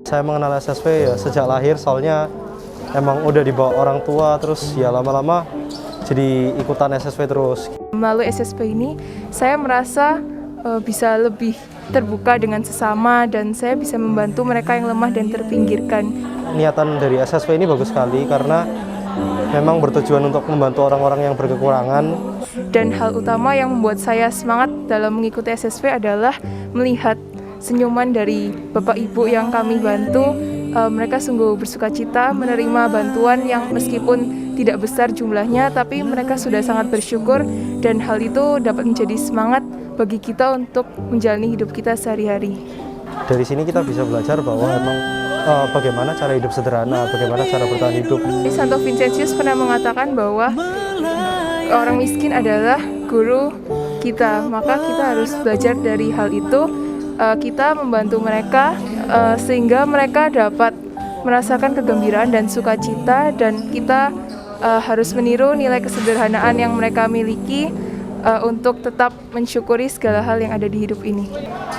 Saya mengenal SSV ya sejak lahir, soalnya emang udah dibawa orang tua, terus ya lama-lama jadi ikutan SSV terus. Melalui SSV ini, saya merasa bisa lebih terbuka dengan sesama dan saya bisa membantu mereka yang lemah dan terpinggirkan. Niatan dari SSV ini bagus sekali karena memang bertujuan untuk membantu orang-orang yang berkekurangan. Dan hal utama yang membuat saya semangat dalam mengikuti SSV adalah melihat senyuman dari Bapak Ibu yang kami bantu. Mereka sungguh bersukacita menerima bantuan yang meskipun tidak besar jumlahnya, tapi mereka sudah sangat bersyukur dan hal itu dapat menjadi semangat bagi kita untuk menjalani hidup kita sehari-hari. Dari sini kita bisa belajar bahwa emang bagaimana cara hidup sederhana, bagaimana cara bertahan hidup. Santo Vincentius pernah mengatakan bahwa orang miskin adalah guru kita, maka kita harus belajar dari hal itu. Kita membantu mereka sehingga mereka dapat merasakan kegembiraan dan sukacita, dan kita harus meniru nilai kesederhanaan yang mereka miliki untuk tetap mensyukuri segala hal yang ada di hidup ini.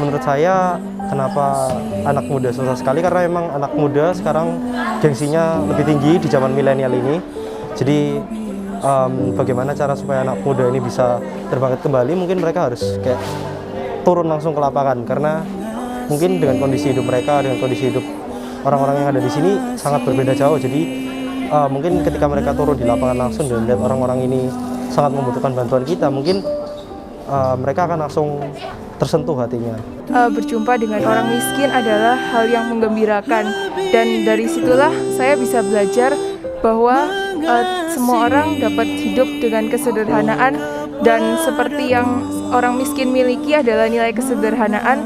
Menurut saya, kenapa anak muda susah sekali, karena memang anak muda sekarang gengsinya lebih tinggi di zaman milenial ini. Jadi bagaimana cara supaya anak muda ini bisa terbangkit kembali, mungkin mereka harus kayak turun langsung ke lapangan, karena mungkin dengan kondisi hidup mereka, dengan kondisi hidup orang-orang yang ada di sini sangat berbeda jauh. Jadi mungkin ketika mereka turun di lapangan langsung dan lihat orang-orang ini sangat membutuhkan bantuan kita, mungkin mereka akan langsung tersentuh hatinya. Berjumpa dengan orang miskin adalah hal yang menggembirakan, dan dari situlah saya bisa belajar bahwa semua orang dapat hidup dengan kesederhanaan, dan seperti yang orang miskin miliki adalah nilai kesederhanaan,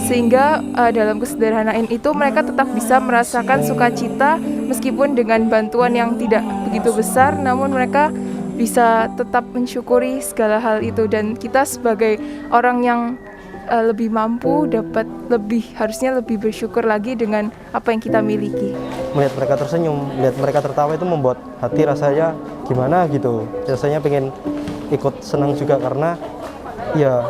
sehingga dalam kesederhanaan itu mereka tetap bisa merasakan sukacita meskipun dengan bantuan yang tidak begitu besar, namun mereka bisa tetap mensyukuri segala hal itu. Dan kita sebagai orang yang lebih mampu harusnya lebih bersyukur lagi dengan apa yang kita miliki. Melihat mereka tersenyum, melihat mereka tertawa itu membuat hati rasanya gimana gitu. Rasanya pengen ikut senang juga, karena ya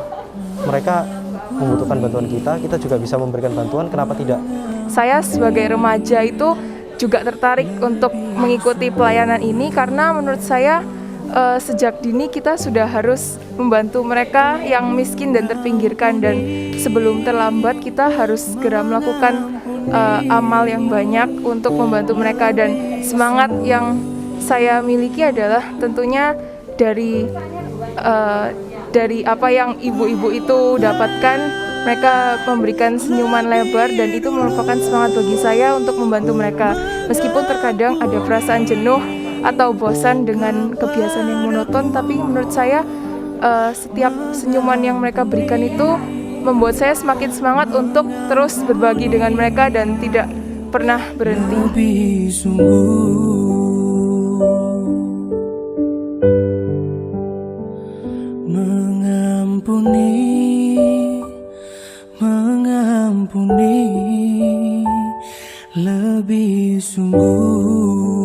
mereka membutuhkan bantuan kita juga bisa memberikan bantuan, kenapa tidak? Saya sebagai remaja itu juga tertarik untuk mengikuti pelayanan ini karena menurut saya sejak dini kita sudah harus membantu mereka yang miskin dan terpinggirkan, dan sebelum terlambat kita harus segera melakukan amal yang banyak untuk membantu mereka. Dan semangat yang saya miliki adalah tentunya dari apa yang ibu-ibu itu dapatkan. Mereka memberikan senyuman lebar dan itu merupakan semangat bagi saya untuk membantu mereka. Meskipun terkadang ada perasaan jenuh atau bosan dengan kebiasaan yang monoton, tapi menurut saya setiap senyuman yang mereka berikan itu membuat saya semakin semangat untuk terus berbagi dengan mereka dan tidak pernah berhenti. Mengampuni lebih sungguh.